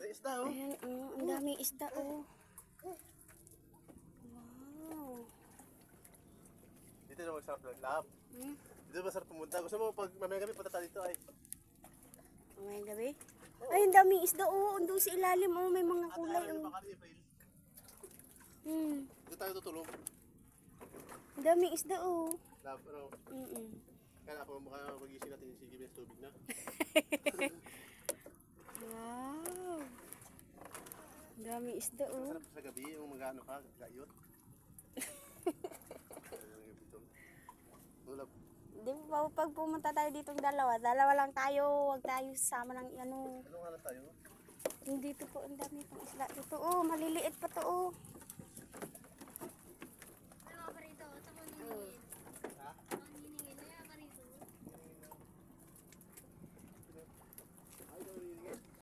daming isda, oh. Ayan, ang daming isda, oh. Wow. Dito naman sarap ng lab. Dito masarap pumunta. Gusto mo pag mamaya gabi punta tayo dito ay. May gabi. Ay, ang daming isda, oh. Andun sa ilalim, oh. May mga kulay, Ate, oh. baka ni April. Dito tayo tutulog. Ang daming isda, oh. Lab, ano? Kaya ako magising natin si Gibes tubig na. Wow. Ang daming isda, oh. Masarap sa gabi yung mag-ano ka, gayot. Tulap. Di ba pag pumunta tayo ditong dalawa lang tayo, wag tayo sasama ng ano. Anong hanap tayo? Yung dito po, ang dami pang isla dito. Oh, maliliit pa to, oh. Ano pa rito? Ito mo